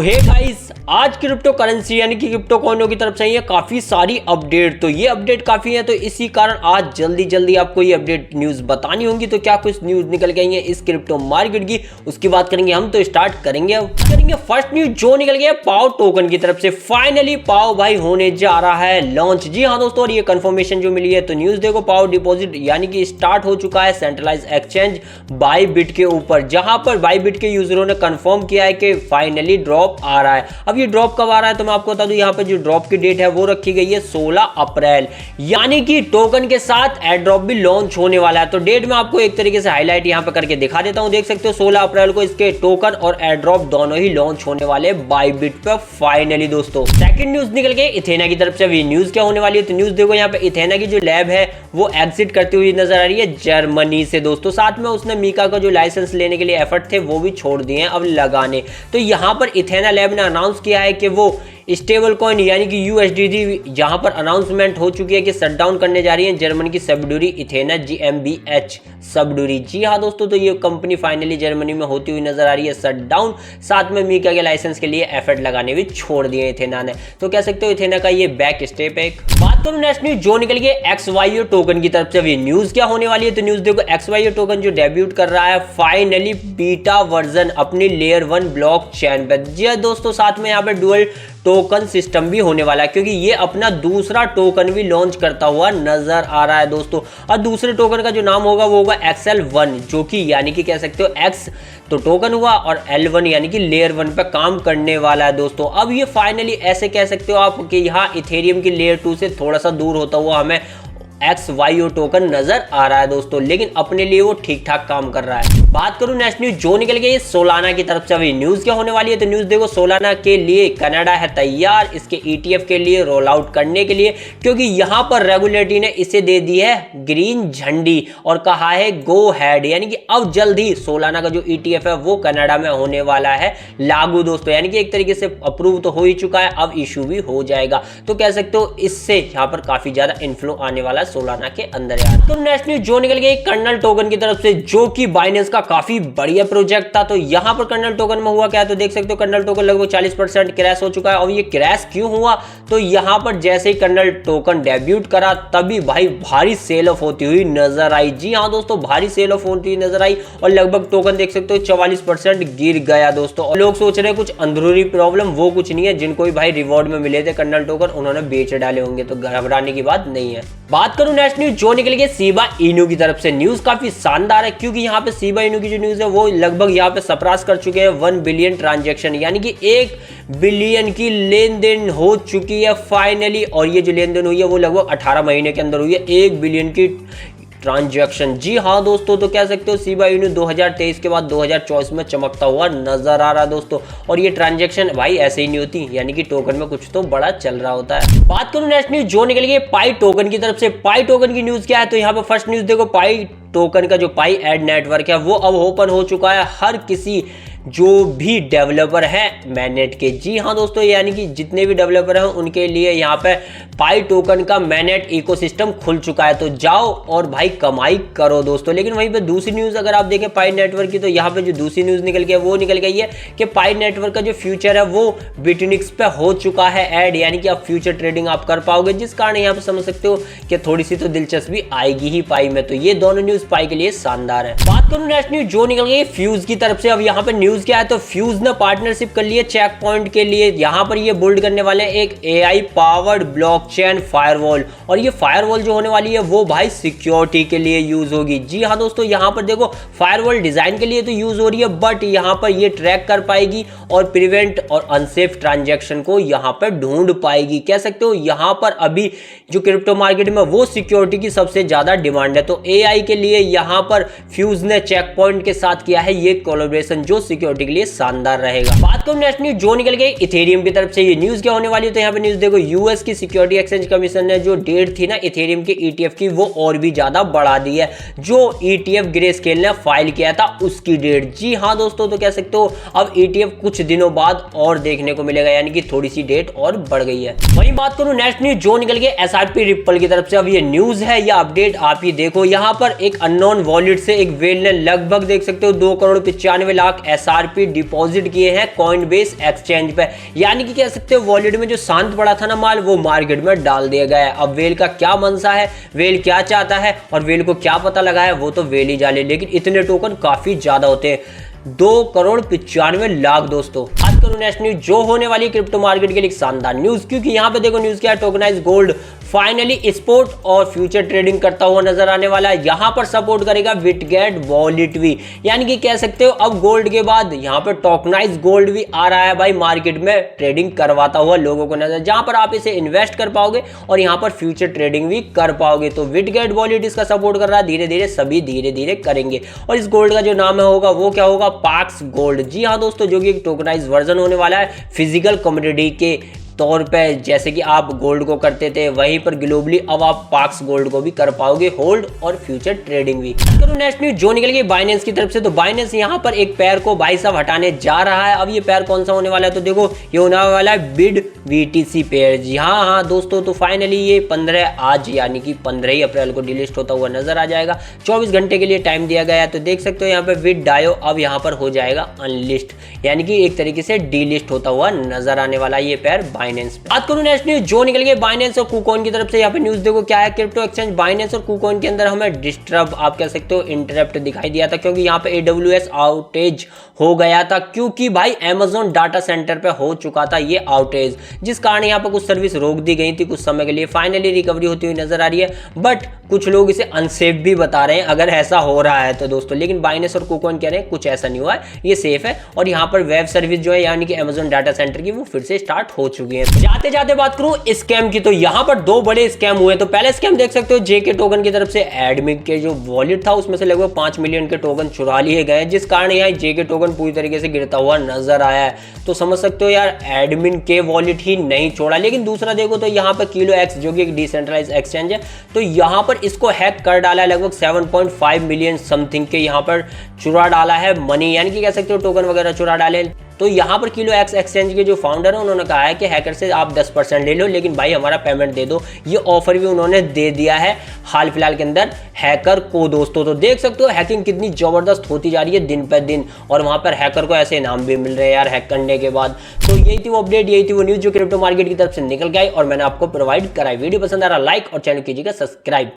Hey guys, आज crypto currency यानी कि क्रिप्टो कॉइनों की तरफ से ये काफी सारी अपडेट, तो ये अपडेट काफी है, तो इसी कारण आज जल्दी आपको ये अपडेट न्यूज बतानी होंगी। तो क्या कुछ न्यूज निकल गई है इस क्रिप्टो मार्केट की, उसकी बात करेंगे हम। तो स्टार्ट करेंगे फर्स्ट न्यूज जो निकल गया पाओ टोकन की तरफ से। फाइनली पाओ भाई होने जा रहा है लॉन्च। जी हाँ दोस्तों, और ये कंफर्मेशन जो मिली है, तो न्यूज देखो, पाओ डिपॉजिट यानी कि स्टार्ट हो चुका है सेंट्रलाइज एक्सचेंज बाईबिट के ऊपर, जहां पर बाईबिट के यूजरों ने कंफर्म किया है कि फाइनली ड्रॉप आ रहा है। अब ये ड्रॉप कब आ रहा है तो मैं आपको बता दूं, यहाँ पे जो ड्रॉप की डेट है वो रखी गई है 16 अप्रैल, यानी कि टोकन के साथ एयर ड्रॉप भी लॉन्च होने वाला है। तो डेट मैं आपको एक तरीके से हाईलाइट यहाँ पे करके दिखा देता हूँ। देख सकते हो 16 अप्रैल को इसके टोकन और एयर ड्रॉप दोनों ही लॉन्च होने वाले बाईबिट पे फाइनली दोस्तों। सेकंड न्यूज निकल गई इथेना की तरफ से। अभी न्यूज क्या होने वाली है, तो न्यूज देखो, यहाँ पे इथेना की जो लैब है वो एग्जिट करती हुई नजर आ रही है जर्मनी से दोस्तों। साथ में उसने मीका का जो लाइसेंस लेने के लिए एफर्ट थे वो भी छोड़ दिए हैं अब लगाने। तो यहाँ पर इथेना लैब ने अनाउंस किया है कि वो स्टेबल कॉइन यानी कि यूएसडीटी, जहां पर अनाउंसमेंट हो चुकी है कि शटडाउन करने जा रही है जर्मनी की सब्सिडरी इथेना जीएमबीएच सब्सिडरी। जी हाँ दोस्तों, तो ये कंपनी फाइनली जर्मनी में होती हुई नजर आ रही है शटडाउन। साथ में मीका के लाइसेंस के लिए एफर्ट लगाने भी छोड़ दिए इथेना ने। तो कह सकते हो इथेना का ये बैक स्टेप है। बात करूं नेक्स्ट न्यूज जो निकल गई एक्सवाईओ टोकन की तरफ से। अभी न्यूज क्या होने वाली है, तो न्यूज देखो, एक्सवाईओ टोकन जो डेब्यूट कर रहा है फाइनली बीटा वर्जन अपनी लेयर 1 ब्लॉक चैन पर। जी हाँ दोस्तों, साथ में यहाँ पर डुअल टोकन सिस्टम भी होने वाला है, क्योंकि ये अपना दूसरा टोकन भी लॉन्च करता हुआ नजर आ रहा है दोस्तों। और दूसरे टोकन का जो नाम होगा वो होगा XL1, जो कि यानी कि कह सकते हो X तो टोकन हुआ और L1 यानी कि लेयर 1 पे काम करने वाला है दोस्तों। अब ये फाइनली ऐसे कह सकते हो आप कि यहाँ इथेरियम की लेयर 2 से थोड़ा सा दूर होता हुआ हमें XYO टोकन नजर आ रहा है दोस्तों, लेकिन अपने लिए वो ठीक ठाक काम कर रहा है। बात करूं नेक्स्ट न्यूज जो निकल गई सोलाना की तरफ से। अभी न्यूज क्या होने वाली है, तो न्यूज देखो, सोलाना के लिए कनाडा है तैयार इसके ETF के लिए रोल आउट करने के लिए, क्योंकि यहां पर रेगुलेटरी ने इसे दे दी है ग्रीन झंडी और कहा है गो हैड, यानी कि अब जल्द ही सोलाना का जो ETF है वो कनाडा में होने वाला है लागू दोस्तों। यानी कि एक तरीके से अप्रूव तो हो ही चुका है, अब इशू भी हो जाएगा। तो कह सकते हो इससे यहाँ पर काफी ज्यादा इन्फ्लो आने वाला सोलाना के अंदर यार। तो नेक्स्ट न्यूज जो निकल गई कर्नल टोकन की तरफ से, जो कि बाइनेंस का काफी बढ़िया प्रोजेक्ट था। तो यहां पर कर्नल टोकन में हुआ क्या, तो देख सकते हो कर्नल टोकन लगभग 40% क्रैश हो चुका है। और ये क्रैश क्यों हुआ, तो यहां पर जैसे ही कर्नल टोकन डेब्यूट करा तभी भाई भारी सेल ऑफ होती हुई नजर आई। जी हाँ दोस्तों, भारी सेल ऑफ होती हुई नजर आई और लगभग टोकन देख सकते हो 44% गिर गया दोस्तों। और लोग सोच रहे हैं कुछ अंदरूनी प्रॉब्लम, वो कुछ नहीं है। जिनको भी भाई रिवॉर्ड में मिले थे कर्नल टोकन उन्होंने बेच डाले होंगे, तो घबराने की बात नहीं है। बात करूं नेक्स्ट न्यूज जो निकल गई शिबा इनू की तरफ से। न्यूज काफी शानदार है, क्योंकि यहाँ पे शिबा इनू की जो न्यूज है वो लगभग यहाँ पे सरपास कर चुके हैं 1 बिलियन ट्रांजैक्शन, यानी कि 1 बिलियन की लेन देन हो चुकी है फाइनली। और ये जो लेन देन हुई है वो लगभग 18 महीने के अंदर हुई है 1 बिलियन की ट्रांजैक्शन। जी हाँ दोस्तों, तो कह सकते हो शिबा इनू 2023 के बाद 2024 में चमकता हुआ नजर आ रहा है दोस्तों। और ये ट्रांजैक्शन भाई ऐसे ही नहीं होती, यानी कि टोकन में कुछ तो बड़ा चल रहा होता है। बात करूं नेक्स्ट न्यूज जो निकल गई पाई टोकन की तरफ से। पाई टोकन की न्यूज क्या है, तो यहाँ पे फर्स्ट न्यूज देखो, पाई टोकन का जो पाई एड नेटवर्क है वो अब ओपन हो चुका है हर किसी जो भी डेवलपर है मैनेट के। जी हाँ दोस्तों, यानी कि जितने भी डेवलपर हैं उनके लिए यहाँ पे पाई टोकन का मैनेट इकोसिस्टम खुल चुका है। तो जाओ और भाई कमाई करो दोस्तों। लेकिन वहीं पे दूसरी न्यूज़ अगर आप देखें पाई नेटवर्क की, तो यहाँ पे जो दूसरी न्यूज़ निकल गई है वो निकल गई है कि पाई नेटवर्क का जो फ्यूचर है वो बिटनिक्स पे हो चुका है ऐड, यानी कि आप फ्यूचर ट्रेडिंग आप कर पाओगे, जिस कारण यहाँ पे समझ सकते हो कि थोड़ी सी तो दिलचस्पी आएगी ही पाई में। तो ये दोनों न्यूज़ पाई के लिए शानदार है। बात करूँ नेक्स्ट न्यूज़ जो निकल गई फ्यूज की तरफ से। अब यहाँ पे न्यूज़ क्या है, तो फ्यूज ने पार्टनरशिप कर ली है चेक पॉइंट के लिए। यहां पर ये बिल्ड करने वाले हैं एक AI पावर्ड ब्लॉकचेन फायरवॉल, और ये फायरवॉल जो होने वाली है वो भाई सिक्योरिटी के लिए यूज होगी। जी हाँ दोस्तों, यहां पर देखो फायरवॉल डिजाइन के लिए तो यूज हो रही है, बट यहां पर ये ट्रैक कर पाएगी और प्रिवेंट और अनसेफ ट्रांजैक्शन को यहां पर ढूंढ पाएगी। कह सकते हो यहां पर अभी जो क्रिप्टो मार्केट में वो सिक्योरिटी की सबसे ज्यादा डिमांड है। तो AI के लिए यहां पर फ्यूज ने चेक पॉइंट के साथ किया है ये कोलैबोरेशन, जो सिक्योरिटी के लिए शानदार रहेगा। बात करूं नेक्स्ट न्यूज जो निकल गई इथेरियम की तरफ से। ये न्यूज क्या होने वाली है, तो यहाँ पे न्यूज देखो, यूएस की सिक्योरिटी एक्सचेंज कमीशन ने जो डेट थी ना इथेरियम के ETF की वो और भी ज्यादा बढ़ा दी है। जो ETF ग्रेस्केल ने फाइल किया था उसकी डेट। जी हाँ दोस्तों, तो कह सकते हो अब ETF कुछ दिनों बाद और देखने को मिलेगा, यानी कि थोड़ी सी डेट और बढ़ गई है। वहीं बात करूं नेक्स्ट न्यूज जो निकल गई SRP रिपल की तरफ से। अब ये न्यूज है या अपडेट आप ही देखो, यहाँ पर एक अननोन वॉलेट से एक वेल ने लगभग देख सकते हो 2 करोड़ 95 लाख एसआरपी डिपॉजिट किए हैं कॉइनबेस एक्सचेंज पे। यानी कि कह सकते हो वॉलेट में जो शांत पड़ा था ना माल, वो मार्केट में डाल दिया गया है। अब वेल का क्या मंशा है, वेल क्या चाहता है और वेल को क्या पता लगा है, वो तो वेल ही जाने, लेकिन इतने टोकन काफी ज्यादा होते हैं। 2,95,00,000 दोस्तों। आज करो नेक्स्ट न्यूज जो होने वाली है क्रिप्टो मार्केट के लिए शानदार न्यूज, क्योंकि यहाँ पे देखो न्यूज क्या है, टोकनाइज गोल्ड फाइनली स्पोर्ट और फ्यूचर ट्रेडिंग करता हुआ नजर आने वाला है। यहाँ पर सपोर्ट करेगा बिटगेट वॉलेट भी, यानी कि कह सकते हो अब गोल्ड के बाद यहाँ पर टोकनाइज गोल्ड भी आ रहा है भाई मार्केट में, ट्रेडिंग करवाता हुआ लोगों को नजर, जहां पर आप इसे इन्वेस्ट कर पाओगे और यहाँ पर फ्यूचर ट्रेडिंग भी कर पाओगे। तो बिटगेट वॉलेट इसका सपोर्ट कर रहा है, धीरे धीरे सभी धीरे धीरे करेंगे। और इस गोल्ड का जो नाम है होगा वो क्या होगा, पाक्स गोल्ड। जी हाँ दोस्तों, जो कि एक टोकनाइज वर्जन होने वाला है फिजिकल कमोडिटी के तौर पे। जैसे कि आप गोल्ड को करते थे वहीं पर ग्लोबली अब आप पाक्स गोल्ड को भी कर पाओगे होल्ड और फ्यूचर ट्रेडिंग भी। करो नेक्स्ट न्यूज जो निकल गई बाइनेंस की तरफ से, तो बाइनेंस यहां पर एक पैर को भाई साहब हटाने जा रहा है। अब ये पैर कौन सा होने वाला है, तो देखो ये होने वाला है बिड बीटीसी पेयर। जी हाँ दोस्तों, तो फाइनली ये 15 आज यानी कि 15 ही अप्रैल को डिलिस्ट होता हुआ नजर आ जाएगा। 24 घंटे के लिए टाइम दिया गया है। तो देख सकते हो यहाँ पे विद डायो अब यहाँ पर हो जाएगा अनलिस्ट, यानी कि एक तरीके से डीलिस्ट होता हुआ नजर आने वाला ये पैर बाइनेंस। बात करूं नेक्स्ट न्यूज जो निकल गई बाइनेंस और कुकॉइन की तरफ से। यहाँ पे न्यूज देखो क्या है, क्रिप्टो एक्सचेंज बाइनेंस और कुकॉइन के अंदर हमें डिस्टर्ब आप कह सकते हो इंटरप्ट दिखाई दिया था, क्योंकि यहाँ पे AWS आउटेज हो गया था, क्योंकि भाई Amazon डाटा सेंटर पे हो चुका था ये आउटेज, जिस कारण यहाँ पर कुछ सर्विस रोक दी गई थी कुछ समय के लिए। फाइनली रिकवरी होती हुई नजर आ रही है, बट कुछ लोग इसे अनसेफ भी बता रहे हैं अगर ऐसा हो रहा है तो दोस्तों। लेकिन बाइनेंस और कुकॉइन कह रहे हैं कुछ ऐसा नहीं हुआ है, ये सेफ है। और यहाँ पर वेब सर्विस जो है यानी कि Amazon डाटा सेंटर की, वो फिर से स्टार्ट हो चुकी है। जाते जाते बात करूं स्कैम की, तो यहाँ पर 2 बड़े स्कैम हुए। तो पहले स्कैम देख सकते हो जेके टोकन की तरफ से, एडमिन के जो वॉलेट था उसमें से लगभग 5 मिलियन के टोकन चुरा लिए गए, जिस कारण यहाँ जेके टोकन पूरी तरीके से गिरता हुआ नजर आया है। तो समझ सकते हो यार एडमिन के वॉलेट ही नहीं छोड़ा। लेकिन दूसरा देखो तो यहाँ पर किलो एक्स जो कि एक डिसेंट्रलाइज एक्सचेंज है, तो यहाँ पर इसको हैक कर डाला है, लगभग 7.5 मिलियन समथिंग के यहाँ पर चुरा डाला है मनी, यानी कि कह सकते हो टोकन वगैरह चुरा डाले। तो यहाँ पर किलो एक्स एक्सचेंज के जो फाउंडर है उन्होंने कहा है कि हैकर से आप 10% ले लो, लेकिन भाई हमारा पेमेंट दे दो। ये ऑफर भी उन्होंने दे दिया है हाल फिलहाल के अंदर हैकर को दोस्तों। तो देख सकते हो हैकिंग कितनी जबरदस्त होती जा रही है दिन पर दिन, और वहां पर हैकर को ऐसे इनाम भी मिल रहे हैं यार हैक करने के बाद। तो यही थी वो अपडेट, यही थी वो न्यूज जो क्रिप्टो मार्केट की तरफ से निकल गई और मैंने आपको प्रोवाइड कराई। वीडियो पसंद आ रहा लाइक और चैनल कीजिएगा सब्सक्राइब।